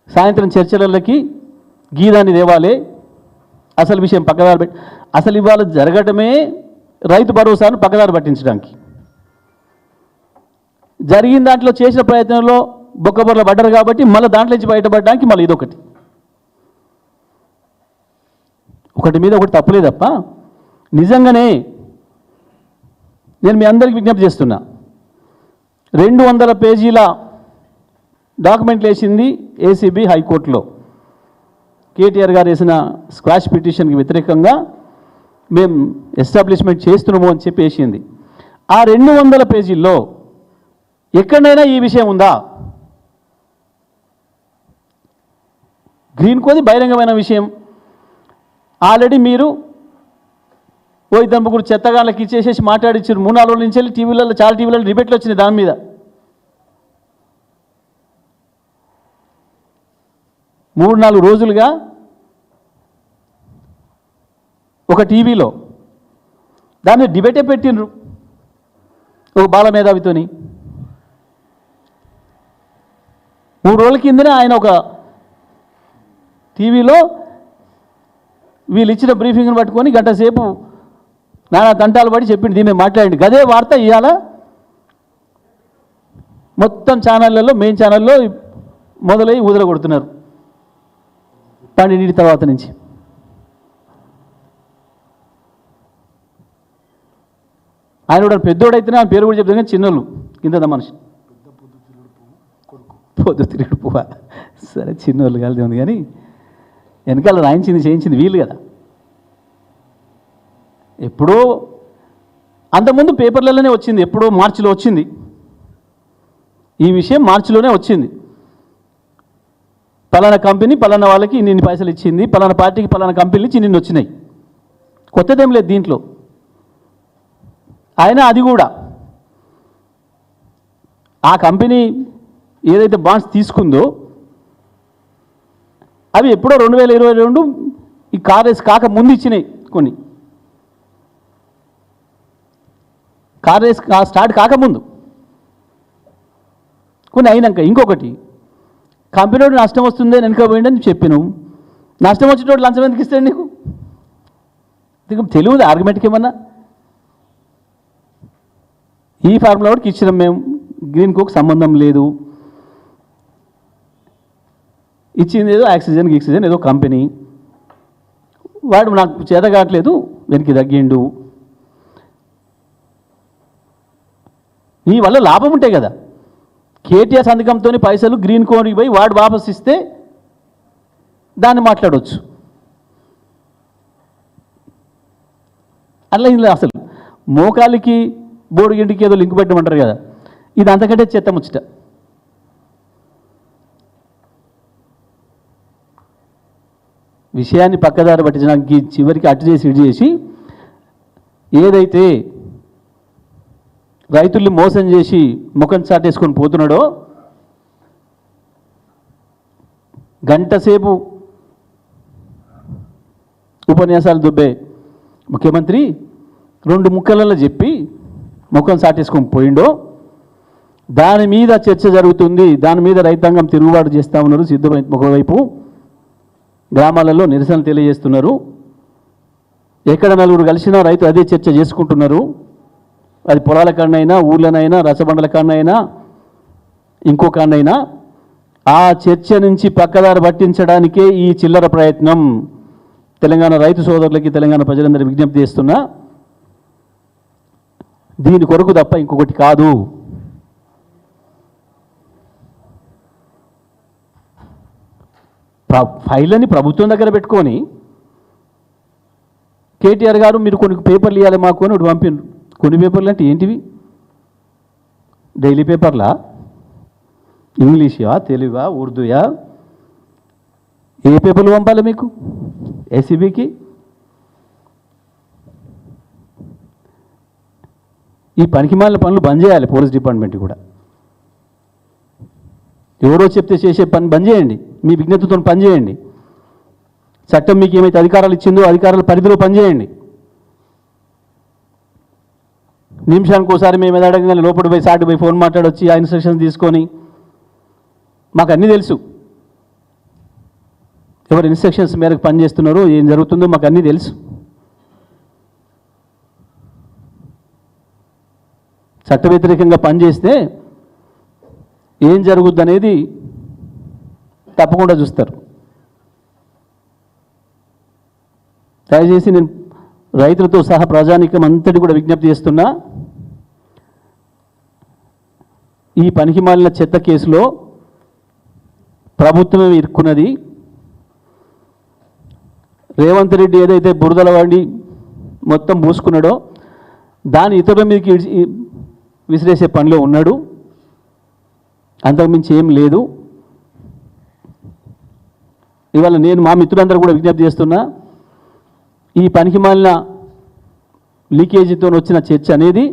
సాయంత్రం చర్చలకి గీదాన్ని దేవాలే అసలు విషయం పక్కదారి పెట్టి అసలు ఇవాళ జరగటమే రైతు భరోసాను పక్కదారి పట్టించడానికి. జరిగిన దాంట్లో చేసిన ప్రయత్నంలో బొక్కబొర్ల పడ్డారు కాబట్టి మళ్ళీ దాంట్లో నుంచి బయటపడడానికి మళ్ళీ ఇదొకటి. ఒకటి మీద ఒకటి తప్పులే తప్ప నిజంగానే నేను మీ అందరికీ విజ్ఞప్తి చేస్తున్నా. 200 పేజీల డాక్యుమెంట్లు వేసింది ఏసీబీ హైకోర్టులో. కేటీఆర్ గారు వేసిన స్క్వాష్ పిటిషన్కి వ్యతిరేకంగా మేము ఎస్టాబ్లిష్మెంట్ చేస్తున్నాము అని చెప్పి వేసింది. ఆ 200 పేజీల్లో ఎక్కడైనా ఈ విషయం ఉందా? గ్రీన్ కోది బహిరంగమైన విషయం. ఆల్రెడీ మీరు ఓ ఇద్దరు ముగ్గురు చెత్తగాళ్ళకి ఇచ్చేసేసి మాట్లాడిచ్చారు. 3-4 రోజుల నుంచి వెళ్ళి టీవీలలో చాలా టీవీలలో డిబేట్లు వచ్చినాయి దాని మీద. 3-4 రోజులుగా ఒక టీవీలో దాన్ని డిబేటే పెట్టిండ్రు ఒక బాల మేధావితోని. 3 రోజుల కిందనే ఆయన ఒక టీవీలో వీళ్ళు ఇచ్చిన బ్రీఫింగ్ని పట్టుకొని గంట సేపు నానా తంటాలు పడి చెప్పింది. దీన్ని మాట్లాడండి. గదే వార్త ఇవాళ మొత్తం ఛానళ్ళల్లో మెయిన్ ఛానల్లో మొదలై ఊదర కొడుతున్నారు 12 తర్వాత నుంచి. ఆయన కూడా పెద్దోడైతేనే ఆయన పేరు కూడా చెప్తాను కానీ చిన్నోళ్ళు ఇంత మనిషి పొద్దు తిరుగుడు పువ్వ. సరే చిన్నోళ్ళు కలిసి ఉంది కానీ వెనకాల రాయించింది చేయించింది వీళ్ళు కదా. ఎప్పుడో అంతకుముందు పేపర్లలోనే వచ్చింది, ఎప్పుడో మార్చిలో వచ్చింది ఈ విషయం. మార్చిలోనే వచ్చింది. పలానా కంపెనీ పలానా వాళ్ళకి ఇన్ని పైసలు ఇచ్చింది, పలానా పార్టీకి పలానా కంపెనీలు ఇచ్చి నిన్ను వచ్చినాయి. కొత్తదేం లేదు దీంట్లో. అయినా అది కూడా ఆ కంపెనీ ఏదైతే బాండ్స్ తీసుకుందో అవి ఎప్పుడో 2022 ఈ కార్ రేస్ కాక ముందు ఇచ్చినాయి. కొన్ని కార్ రేస్ స్టార్ట్ కాకముందు కొన్ని అయినాక. ఇంకొకటి కంపెనీడు నష్టం వస్తుంది అని వెనుకపోయిందని చెప్పినావు. నష్టం వచ్చేటోడు లంచం ఎందుకు ఇస్తాడు నీకు? తెలియదు ఆర్గ్యుమెంట్కి ఏమన్నా? ఈ ఫార్ములా వాడికి ఇచ్చినాం మేము, గ్రీన్ కోకి సంబంధం లేదు. ఇచ్చింది ఏదో ఆక్సిజన్ ఏదో కంపెనీ. వాడు నాకు చేత కావట్లేదు వెనక్కి తగ్గిండు. నీ వల్ల లాభం ఉంటాయి కదా. కేటీఆర్ సంతకంతో పైసలు గ్రీన్ కోకి పోయి వాడు వాపస్ ఇస్తే దాన్ని మాట్లాడవచ్చు. అట్లా ఇలా అసలు మోకాలికి బోర్డు గింటికి ఏదో లింక్ పెట్టమంటారు కదా, ఇది అంతకంటే చెత్త ముచ్చట. విషయాన్ని పక్కదారి పట్టించడానికి చివరికి అటు చేసి ఇటు చేసి ఏదైతే రైతుల్ని మోసం చేసి ముఖం చాటేసుకొని పోతున్నాడో, గంటసేపు ఉపన్యాసాలు దుబ్బే ముఖ్యమంత్రి 2 ముక్కలలో చెప్పి ముఖం చాటేసుకొని పోయిండో, దాని మీద చర్చ జరుగుతుంది. దాని మీద రైతాంగం తిరుగుబాటు చేస్తూ ఉన్నారు. సిద్ధమై ఒకవైపు గ్రామాలలో నిరసన తెలియజేస్తున్నారు. ఎక్కడ నలుగురు కలిసినా రైతు అదే చర్చ చేసుకుంటున్నారు. అది పొలాల కాడనైనా, ఊళ్ళనైనా, రసబండల కాడనైనా, ఇంకో కాడనైనా ఆ చర్చ నుంచి పక్కదారి పట్టించడానికే ఈ చిల్లర ప్రయత్నం. తెలంగాణ రైతు సోదరులకి, తెలంగాణ ప్రజలందరూ విజ్ఞప్తి చేస్తున్నా, దీని కొరకు తప్ప ఇంకొకటి కాదు. ఫైళ్ళని ప్రభుత్వం దగ్గర పెట్టుకొని కేటీఆర్ గారు మీరు కొన్ని పేపర్లు ఇవ్వాలి మాకు అని ఒకటి పంపిండ్రు. కొన్ని పేపర్లు అంటే ఏంటివి? డైలీ పేపర్లా? ఇంగ్లీషా, తెలుగా, ఉర్దూయా? ఏ పేపర్లు పంపాలి మీకు ఏసీబీకి? ఈ పనికిమాలిన పనులు బంద్ చేయాలి పోలీస్ డిపార్ట్మెంట్ కూడా. ఎవరో చెప్తే చేసే పని బంద్ చేయండి. మీ విజ్ఞతతో పనిచేయండి. చట్టం మీకు ఏమైతే అధికారాలు ఇచ్చిందో అధికారాల పరిధిలో పనిచేయండి. నిమిషానికి ఒకసారి మేము ఎదడగానే లోపల పోయి సాటి పోయి ఫోన్ మాట్లాడొచ్చి ఆ ఇన్స్ట్రక్షన్స్ తీసుకొని మాకు అన్నీ తెలుసు. ఎవరి ఇన్స్ట్రక్షన్స్ మేరకు పనిచేస్తున్నారో ఏం జరుగుతుందో మాకు అన్నీ తెలుసు. చట్ట వ్యతిరేకంగా పనిచేస్తే ఏం జరుగుద్ది అనేది తప్పకుండా చూస్తారు. దయచేసి నేను రైతులతో సహా ప్రజానీకం అంతటి కూడా విజ్ఞప్తి చేస్తున్నా, ఈ పనికిమాలిన చెత్త కేసులో ప్రభుత్వమే ఇరుక్కున్నది. రేవంత్ రెడ్డి ఏదైతే బురదల వాడి మొత్తం పూసుకున్నాడో దాని ఇతరుల మీదకి విసిరేసే పనిలో ఉన్నాడు, అంతకుమించి ఏం లేదు. ఇవాళ నేను మా మిత్రులందరూ కూడా విజ్ఞప్తి చేస్తున్నా, ఈ పనికిమాలిన లీకేజీతో వచ్చిన చర్చ అనేది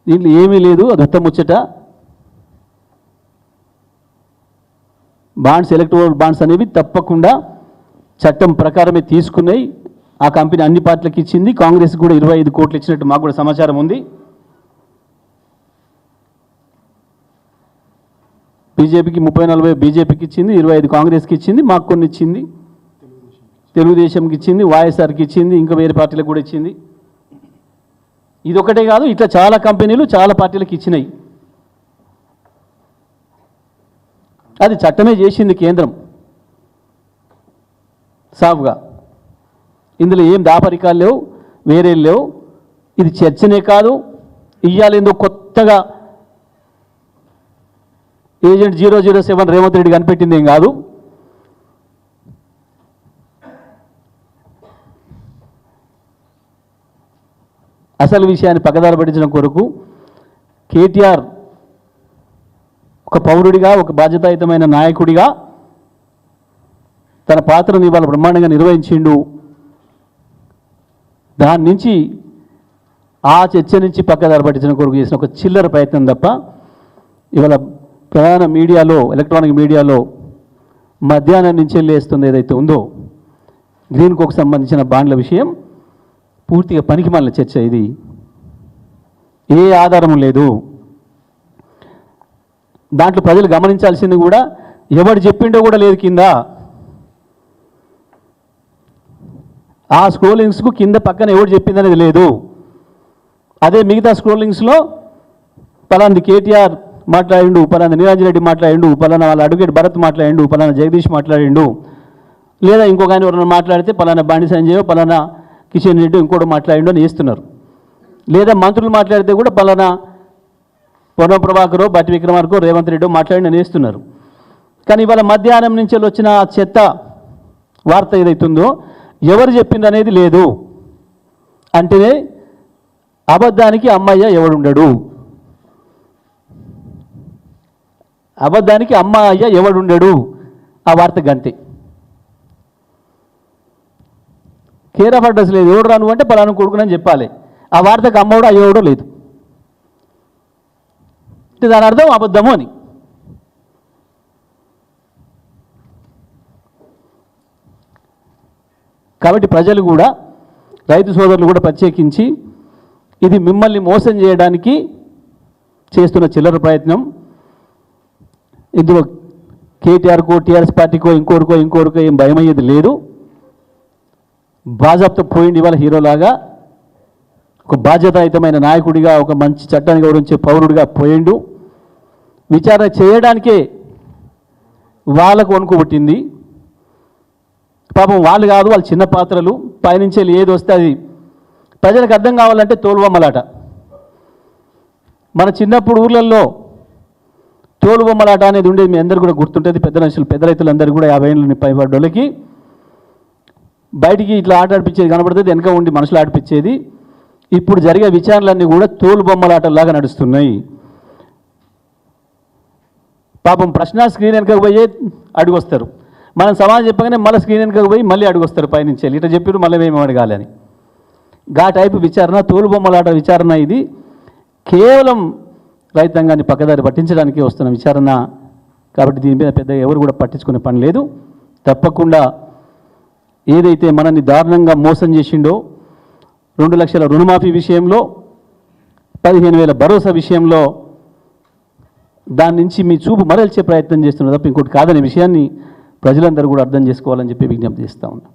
దీంట్లో ఏమీ లేదు, అది ఉత్తమ ముచ్చట. బాండ్స్, ఎలక్ట్రల్ బాండ్స్ అనేవి తప్పకుండా చట్టం ప్రకారమే తీసుకున్నాయి. ఆ కంపెనీ అన్ని పార్టీలకు ఇచ్చింది. కాంగ్రెస్ కూడా 25 కోట్లు ఇచ్చినట్టు మాకు కూడా సమాచారం ఉంది. బీజేపీకి 30-40 బీజేపీకి ఇచ్చింది, 25 కాంగ్రెస్కి ఇచ్చింది, మాకు కొన్ని ఇచ్చింది, తెలుగుదేశంకి ఇచ్చింది, వైఎస్ఆర్కి ఇచ్చింది, ఇంకా వేరే పార్టీలకు కూడా ఇచ్చింది. ఇది ఒకటే కాదు, ఇట్లా చాలా కంపెనీలు చాలా పార్టీలకు ఇచ్చినాయి. అది చట్టమే చేసింది కేంద్రం సాఫ్గా. ఇందులో ఏం దాపరికాలు లేవు, వేరే లేవు. ఇది చర్చనే కాదు, ఇయ్యాలేందో కొత్తగా ఏజెంట్ 007 రేవంత్ రెడ్డి కనిపెట్టింది ఏం కాదు. అసలు విషయాన్ని పక్కదారి పట్టించడం కొరకు కేటీఆర్ ఒక పౌరుడిగా, ఒక బాధ్యతాయుతమైన నాయకుడిగా తన పాత్రను ఇవాళ బ్రహ్మాండంగా నిర్వహించిండు. దాని నుంచి ఆ చర్చ నుంచి పక్కదారి పట్టించడం కొరకు చేసిన ఒక చిల్లర ప్రయత్నం తప్ప ఇవాళ ప్రధాన మీడియాలో, ఎలక్ట్రానిక్ మీడియాలో మధ్యాహ్నం నుంచి లేస్తుంది ఏదైతే ఉందో గ్రీన్ కోకు సంబంధించిన బాండ్ల విషయం పూర్తిగా పనికిమాలిన చర్చ. ఇది ఏ ఆధారం లేదు. దాంట్లో ప్రజలు గమనించాల్సింది కూడా ఎవడు చెప్పిండో కూడా లేదు. కింద ఆ స్క్రోలింగ్స్కు కింద పక్కన ఎవడు చెప్పిందనేది లేదు. అదే మిగతా స్క్రోలింగ్స్లో పలాంది కేటీఆర్ మాట్లాడిండు, పలానా నిరంజన్ రెడ్డి మాట్లాడిండు, పలానా వాళ్ళ అడ్వకేట్ భరత్ మాట్లాడిండు, పలానా జగదీష్ మాట్లాడిండు, లేదా ఇంకొక ఆయన ఎవరైనా మాట్లాడితే పలానా బండి సంజయ్, పలానా కిషన్ రెడ్డి ఇంకోటి మాట్లాడిండు అని వేస్తున్నారు. లేదా మంత్రులు మాట్లాడితే కూడా పలానా పొన్నం ప్రభాకరో, బట్టి విక్రమార్కో, రేవంత్ రెడ్డి మాట్లాడి వేస్తున్నారు. కానీ ఇవాళ మధ్యాహ్నం నుంచి వచ్చిన చెత్త వార్త ఏదైతుందో ఎవరు చెప్పింది అనేది లేదు. అంటేనే అబద్ధానికి అమ్మయ్య ఎవడుండడు, అబద్ధానికి అమ్మయ్య ఎవడుండడు, ఆ వార్త గంతే. కేర్ ఆఫ్ అడ్రస్ లేదు. ఎవడు రాను అంటే పలానా కొడుకునని చెప్పాలి. ఆ వార్తకు అమ్మోడు అయ్యేవాడో లేదు. దాని అర్థం అబద్ధము అని. కాబట్టి ప్రజలు కూడా, రైతు సోదరులు కూడా ప్రత్యేకించి ఇది మిమ్మల్ని మోసం చేయడానికి చేస్తున్న చిల్లర ప్రయత్నం. ఇందులో కేటీఆర్కో, టీఆర్ఎస్ పార్టీకో, ఇంకోరికో ఏం భయమయ్యేది లేదు. బాజాబ్తో పోయింది ఇవాళ హీరోలాగా, ఒక బాధ్యతాయుతమైన నాయకుడిగా, ఒక మంచి చట్టాన్ని గౌరవించే పౌరుడిగా పోయిండు. విచారణ చేయడానికే వాళ్ళకు వణుకుబట్టింది. పాపం వాళ్ళు కాదు, వాళ్ళు చిన్న పాత్రలు. పైనుంచి ఏది వస్తే అది ప్రజలకు అర్థం కావాలంటే తోలుబొమ్మలాట. మన చిన్నప్పుడు ఊర్లలో తోలుబొమ్మలాట అనేది ఉండేది, మీ అందరూ కూడా గుర్తుంటుంది. పెద్ద రైతులందరూ కూడా 50 ఏళ్ళు పైబడ్డోళ్ళకి బయటికి ఇట్లా ఆట ఆడిపించేది కనబడుతుంది, వెనక ఉండి మనుషులు ఆడిపించేది. ఇప్పుడు జరిగే విచారణలన్నీ కూడా తోలుబొమ్మలాటలాగా నడుస్తున్నాయి. పాపం ప్రశ్న స్క్రీన్ వెనకకు పోయి అడుగొస్తారు. మనం సమాధానం చెప్పగానే మళ్ళీ స్క్రీన్ వెనకకు పోయి మళ్ళీ అడుగొస్తారు పైనుంచి. ఇట్లా చెప్పారు, మళ్ళీ ఏమో అడగాలి అని. గా టైపు విచారణ, తోలుబొమ్మలాట విచారణ ఇది. కేవలం రైతాంగాన్ని పక్కదారి పట్టించడానికి వస్తున్న విచారణ. కాబట్టి దీని మీద పెద్దగా ఎవరు కూడా పట్టించుకునే పని లేదు. తప్పకుండా ఏదైతే మనల్ని దారుణంగా మోసం చేసిండో, 2 లక్షల రుణమాఫీ విషయంలో, 15,000 భరోసా విషయంలో, దాని నుంచి మీ చూపు మరల్చే ప్రయత్నం చేస్తున్నారు తప్ప ఇంకోటి కాదనే విషయాన్ని ప్రజలందరూ కూడా అర్థం చేసుకోవాలని చెప్పి విజ్ఞప్తి చేస్తా ఉన్నా.